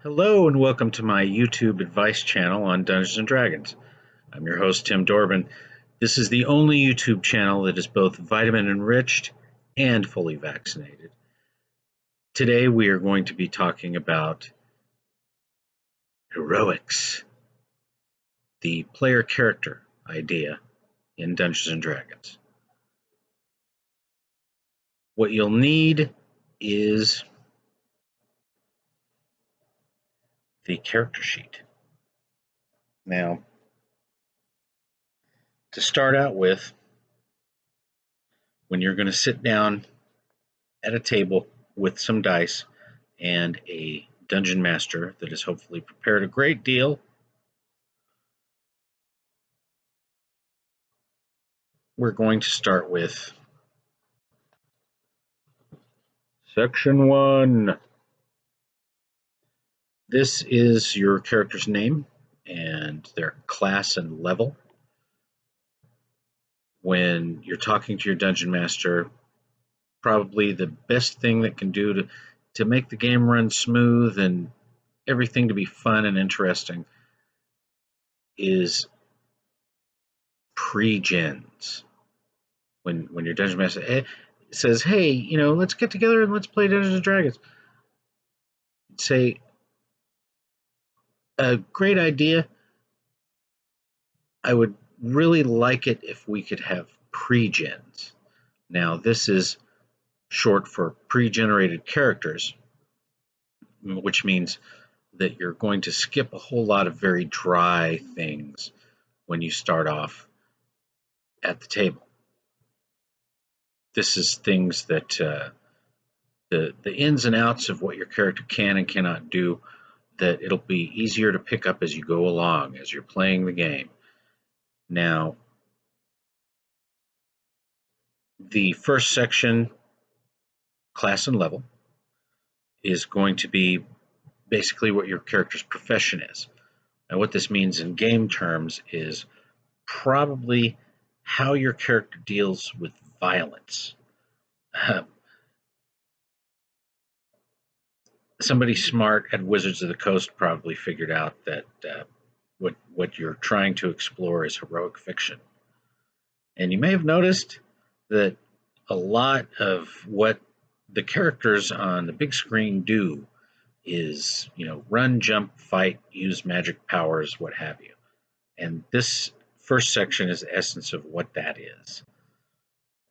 Hello and welcome to my YouTube advice channel on Dungeons and Dragons. I'm your host, Tim Dorban. This is the only YouTube channel that is both vitamin enriched and fully vaccinated. Today we are going to be talking about heroics, the player character idea in Dungeons and Dragons. What you'll need is the character sheet. Now, to start out with, when you're going to sit down at a table with some dice and a dungeon master that has hopefully prepared a great deal, we're going to start with Section 1. This is your character's name and their class and level. When you're talking to your dungeon master, probably the best thing that can do to make the game run smooth and everything to be fun and interesting is pre-gens. When your dungeon master says, "Hey, let's get together and let's play Dungeons and Dragons," say, "A great idea. I would really like it if we could have pre-gens." Now, this is short for pre-generated characters, which means that you're going to skip a whole lot of very dry things when you start off at the table. This is things that the ins and outs of what your character can and cannot do, that it'll be easier to pick up as you go along, as you're playing the game. Now, the first section, class and level, is going to be basically what your character's profession is. And what this means in game terms is probably how your character deals with violence. Somebody smart at Wizards of the Coast probably figured out that what you're trying to explore is heroic fiction. And you may have noticed that a lot of what the characters on the big screen do is, run, jump, fight, use magic powers, what have you. And this first section is the essence of what that is.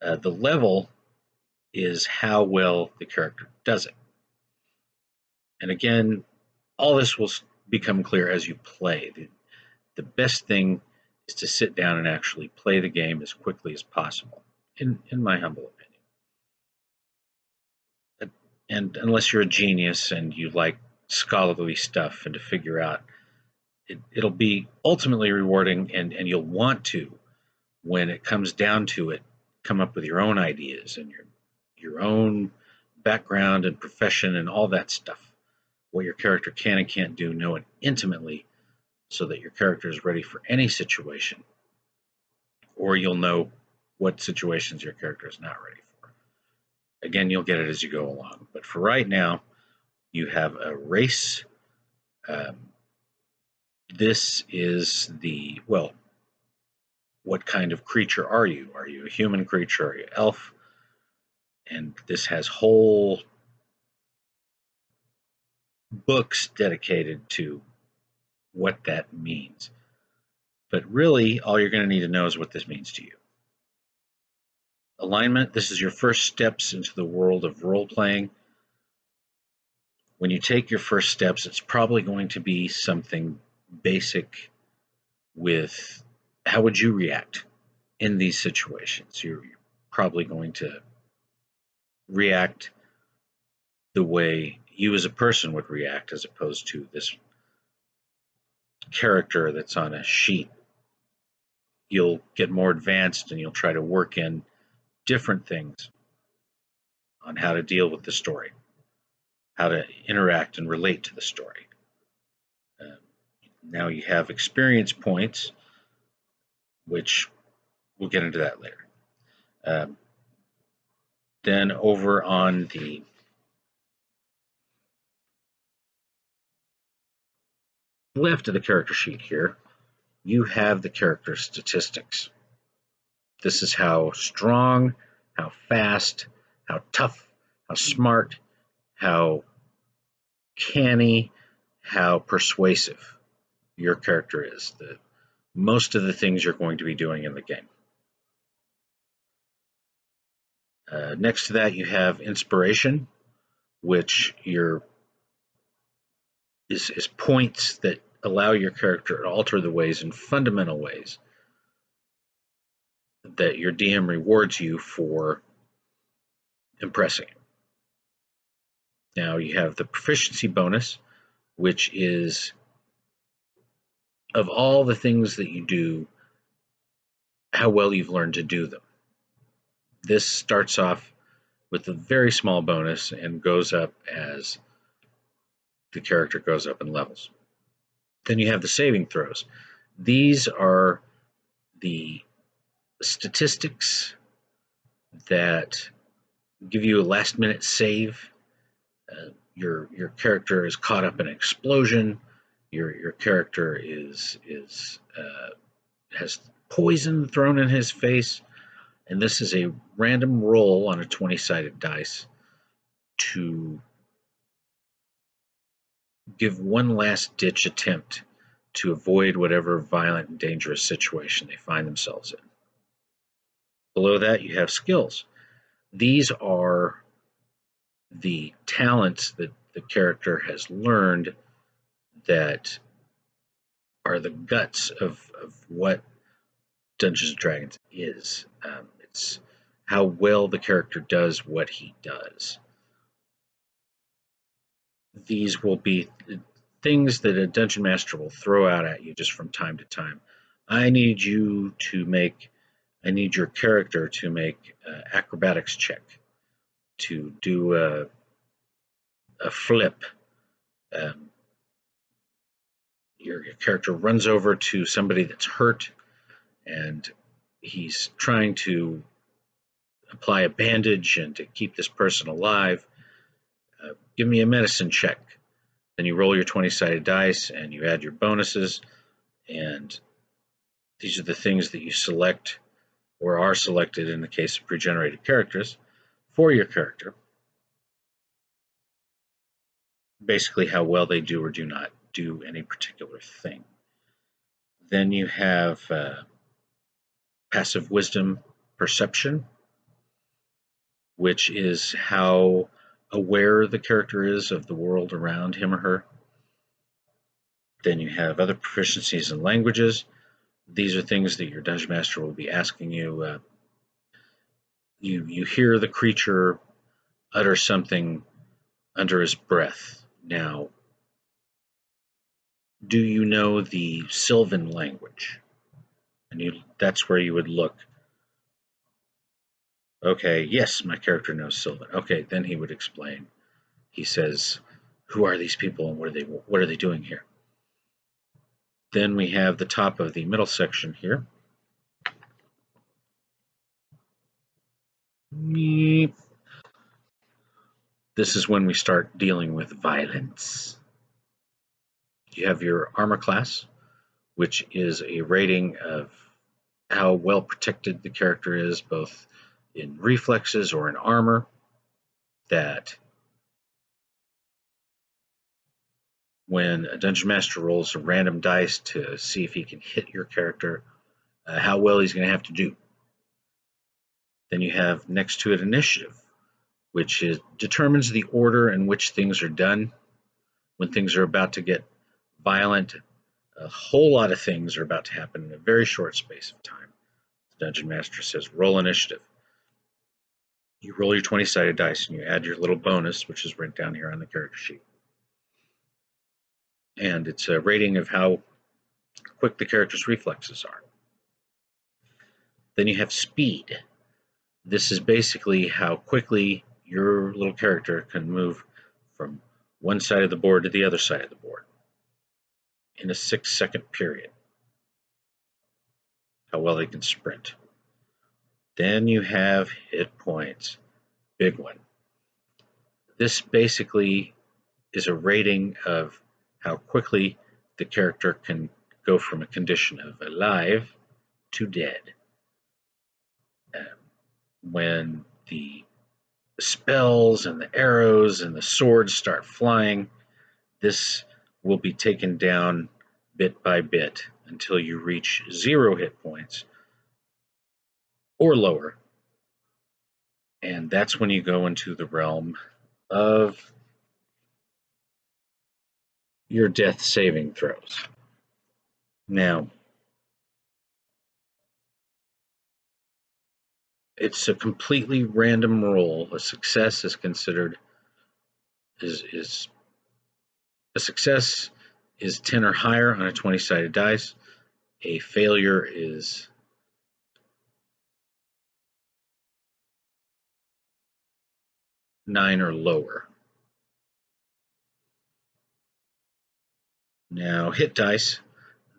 The level is how well the character does it. And again, all this will become clear as you play. The best thing is to sit down and actually play the game as quickly as possible, in my humble opinion. And unless you're a genius and you like scholarly stuff and to figure out, it'll be ultimately rewarding, and you'll want to, when it comes down to it, come up with your own ideas and your own background and profession and all that stuff. What your character can and can't do, know it intimately, so that your character is ready for any situation, or you'll know what situations your character is not ready for. Again, you'll get it as you go along. But for right now, you have a race. This is what kind of creature are you? Are you a human creature? Are you elf? And this has whole books dedicated to what that means. But really, all you're going to need to know is what this means to you. Alignment, this is your first steps into the world of role-playing. When you take your first steps, it's probably going to be something basic with how would you react in these situations. You're probably going to react the way you as a person would react, as opposed to this character that's on a sheet. You'll get more advanced and you'll try to work in different things on how to deal with the story, how to interact and relate to the story. Now you have experience points, which we'll get into that later. Then over on the left of the character sheet here, you have the character statistics. This is how strong, how fast, how tough, how smart, how canny, how persuasive your character is. Most of the things you're going to be doing in the game. Next to that, you have inspiration, which is points that allow your character to alter the ways in fundamental ways that your DM rewards you for impressing him. Now you have the proficiency bonus, which is of all the things that you do, how well you've learned to do them. This starts off with a very small bonus and goes up as the character goes up in levels. Then you have the saving throws. These are the statistics that give you a last minute save. Your character is caught up in an explosion. Your character has poison thrown in his face, and this is a random roll on a 20-sided dice to give one last ditch attempt to avoid whatever violent and dangerous situation they find themselves in. Below that, you have skills. These are the talents that the character has learned that are the guts of what Dungeons & Dragons is. It's how well the character does what he does. These will be things that a dungeon master will throw out at you just from time to time. I need your character to make an acrobatics check, to do a flip. Your character runs over to somebody that's hurt, and he's trying to apply a bandage and to keep this person alive. Give me a medicine check. Then you roll your 20-sided dice and you add your bonuses, and these are the things that you select or are selected in the case of pre-generated characters for your character. Basically how well they do or do not do any particular thing. Then you have passive wisdom perception, which is how aware the character is of the world around him or her. Then you have other proficiencies in languages. These are things that your dungeon master will be asking you. You hear the creature utter something under his breath. Now, do you know the Sylvan language? And that's where you would look. Okay, yes, my character knows Sylvan. Okay, then he would explain. He says, who are these people and what are they doing here? Then we have the top of the middle section here. This is when we start dealing with violence. You have your armor class, which is a rating of how well protected the character is, both in reflexes or in armor, that when a dungeon master rolls a random dice to see if he can hit your character, how well he's going to have to do. Then you have next to it initiative, which determines the order in which things are done. When things are about to get violent, a whole lot of things are about to happen in a very short space of time. The dungeon master says, roll initiative. You roll your 20-sided dice and you add your little bonus, which is written down here on the character sheet. And it's a rating of how quick the character's reflexes are. Then you have speed. This is basically how quickly your little character can move from one side of the board to the other side of the board in a 6-second period. How well they can sprint. Then you have hit points. Big one. This basically is a rating of how quickly the character can go from a condition of alive to dead. When the spells and the arrows and the swords start flying, this will be taken down bit by bit until you reach 0 hit points or lower. And that's when you go into the realm of your death saving throws. Now, it's a completely random roll. A success is considered is a success is 10 or higher on a 20-sided dice. A failure is 9 or lower. Now, hit dice.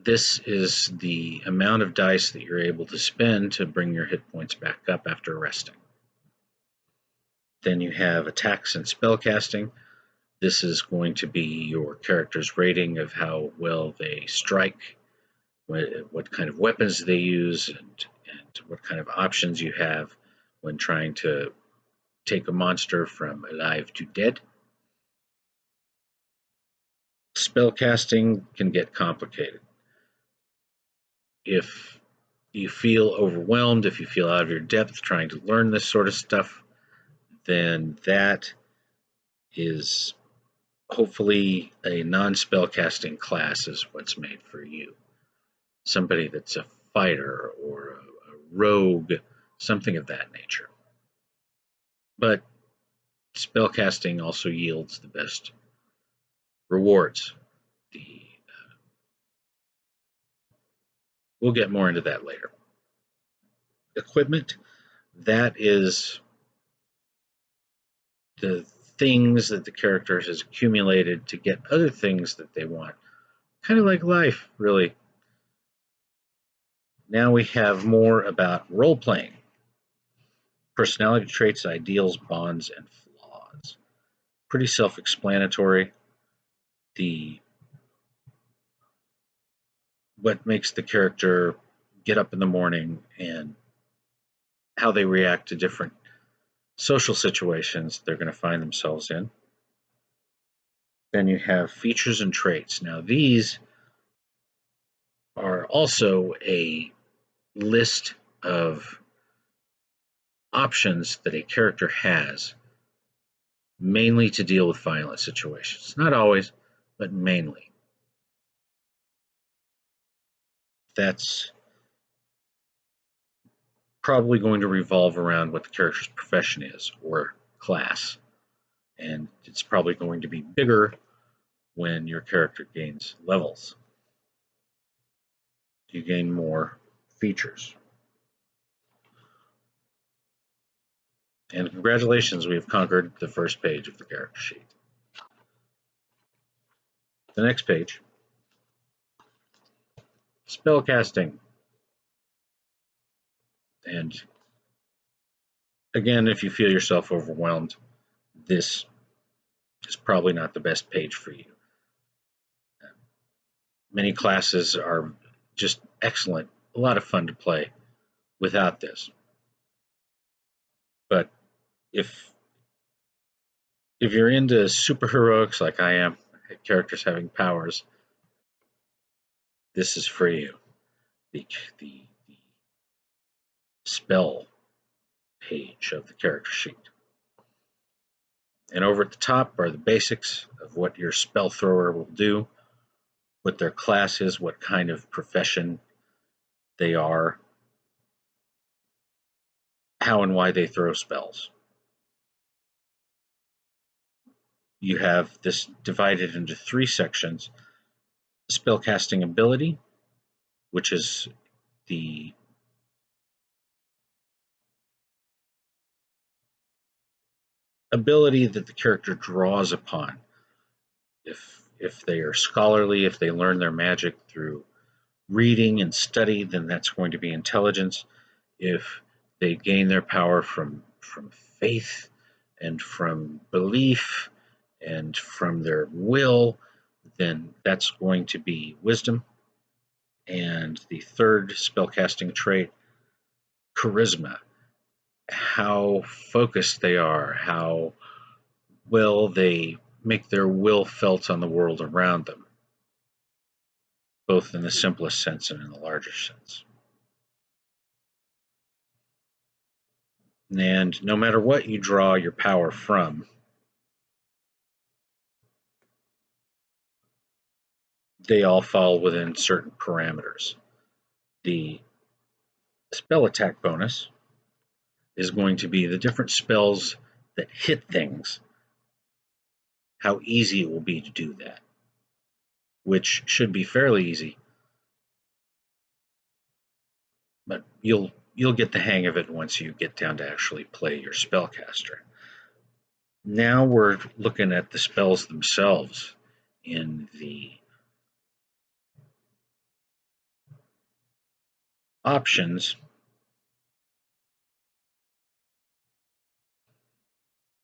This is the amount of dice that you're able to spend to bring your hit points back up after resting. Then you have attacks and spellcasting. This is going to be your character's rating of how well they strike, what kind of weapons they use, and what kind of options you have when trying to take a monster from alive to dead. Spellcasting can get complicated. If you feel overwhelmed, if you feel out of your depth trying to learn this sort of stuff, then that is hopefully a non-spellcasting class is what's made for you. Somebody that's a fighter or a rogue, something of that nature. But spellcasting also yields the best rewards. We'll get more into that later. Equipment, that is the things that the character has accumulated to get other things that they want. Kind of like life, really. Now we have more about role-playing. Personality traits, ideals, bonds, and flaws. Pretty self-explanatory. What makes the character get up in the morning and how they react to different social situations they're going to find themselves in. Then you have features and traits. Now these are also a list of options that a character has, mainly to deal with violent situations. Not always, but mainly. That's probably going to revolve around what the character's profession is or class. And it's probably going to be bigger when your character gains levels. You gain more features. And congratulations, we have conquered the first page of the character sheet. The next page, spellcasting. And again, if you feel yourself overwhelmed, this is probably not the best page for you. Many classes are just excellent, a lot of fun to play without this. But if you're into superheroics like I am, characters having powers, this is for you. The spell page of the character sheet. And over at the top are the basics of what your spell thrower will do, what their class is, what kind of profession they are, how and why they throw spells. You have this divided into 3 sections. Spellcasting ability, which is the ability that the character draws upon. If they are scholarly, if they learn their magic through reading and study, then that's going to be intelligence. If they gain their power from faith and from belief and from their will, then that's going to be wisdom. And the third spellcasting trait, charisma, how focused they are, how well they make their will felt on the world around them, both in the simplest sense and in the larger sense. And no matter what you draw your power from, they all fall within certain parameters. The spell attack bonus is going to be the different spells that hit things, how easy it will be to do that, which should be fairly easy, but you'll get the hang of it once you get down to actually play your spellcaster. Now we're looking at the spells themselves in the options.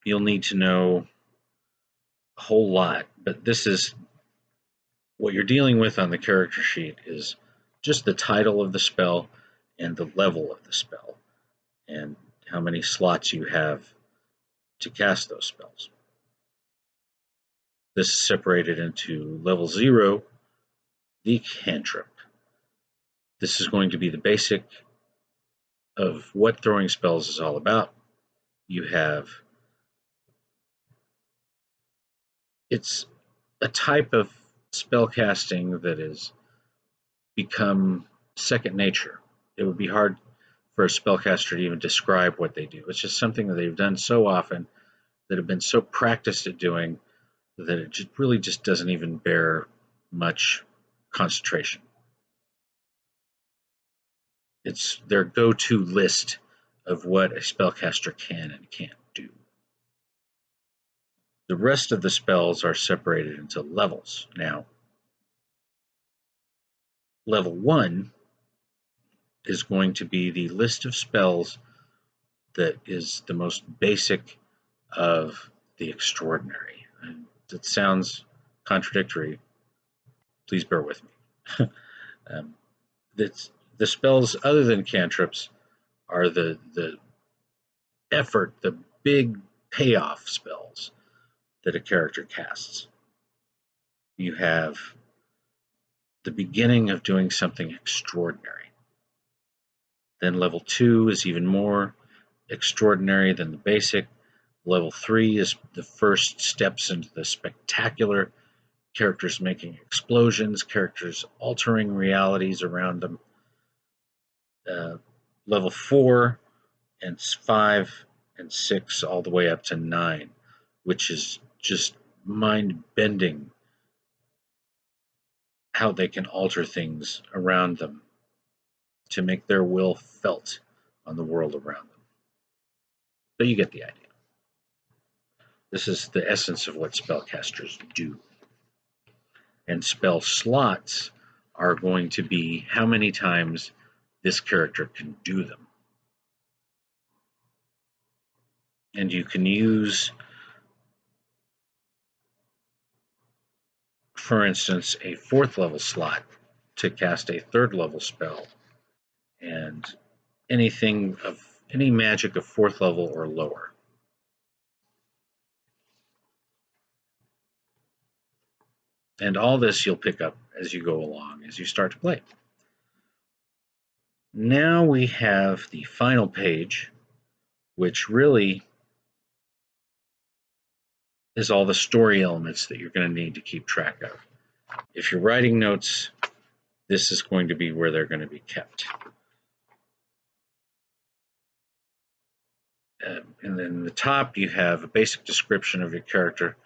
You'll need to know a whole lot, but this is what you're dealing with on the character sheet is just the title of the spell and the level of the spell and how many slots you have to cast those spells. This is separated into level 0, the cantrip. This is going to be the basic of what throwing spells is all about. You have, it's a type of spell casting that has become second nature. It would be hard for a spellcaster to even describe what they do. It's just something that they've done so often, that have been so practiced at doing, that it really just doesn't even bear much concentration. It's their go-to list of what a spellcaster can and can't do. The rest of the spells are separated into levels. Now, level 1 is going to be the list of spells that is the most basic of the extraordinary. And it sounds contradictory. Please bear with me. The spells other than cantrips are the effort, the big payoff spells that a character casts. You have the beginning of doing something extraordinary. Then level 2 is even more extraordinary than the basic. Level 3 is the first steps into the spectacular, characters making explosions, characters altering realities around them. Level 4 and 5 and 6 all the way up to 9, which is just mind-bending how they can alter things around them to make their will felt on the world around them. But you get the idea. This is the essence of what spellcasters do. And spell slots are going to be how many times this character can do them. And you can use, for instance, a 4th level slot to cast a 3rd level spell, and any magic of 4th level or lower. And all this you'll pick up as you go along, as you start to play. Now we have the final page, which really is all the story elements that you're going to need to keep track of. If you're writing notes, this is going to be where they're going to be kept. And then the top, you have a basic description of your character,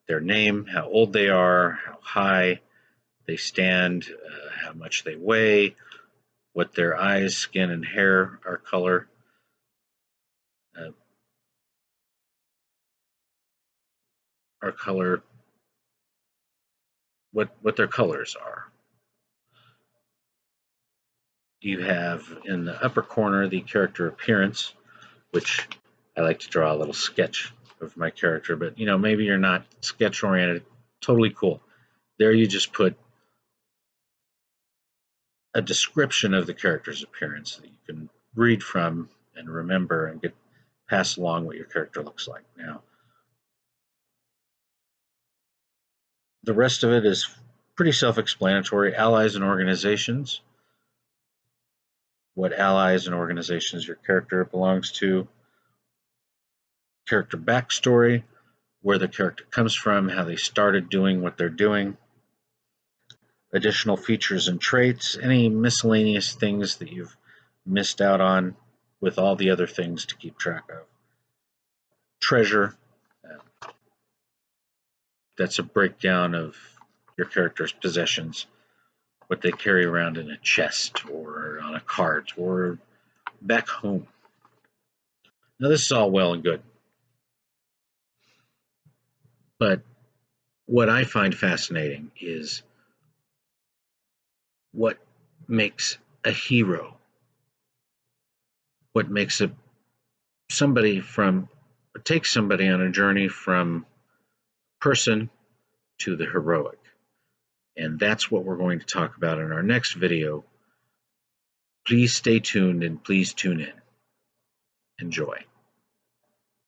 their name, how old they are, how high they stand, how much they weigh, what their eyes, skin, and hair are color. What their colors are. You have in the upper corner the character appearance, which I like to draw a little sketch of my character, but maybe you're not sketch oriented. Totally cool. There you just put a description of the character's appearance that you can read from and remember and get pass along what your character looks like. Now, the rest of it is pretty self-explanatory. Allies and organizations. What allies and organizations your character belongs to. Character backstory, where the character comes from, how they started doing what they're doing. Additional features and traits, any miscellaneous things that you've missed out on with all the other things to keep track of. Treasure, that's a breakdown of your character's possessions, what they carry around in a chest or on a cart or back home. Now, this is all well and good, but what I find fascinating is what makes a hero, what makes takes somebody on a journey from person to the heroic. And that's what we're going to talk about in our next video. Please stay tuned and please tune in. Enjoy.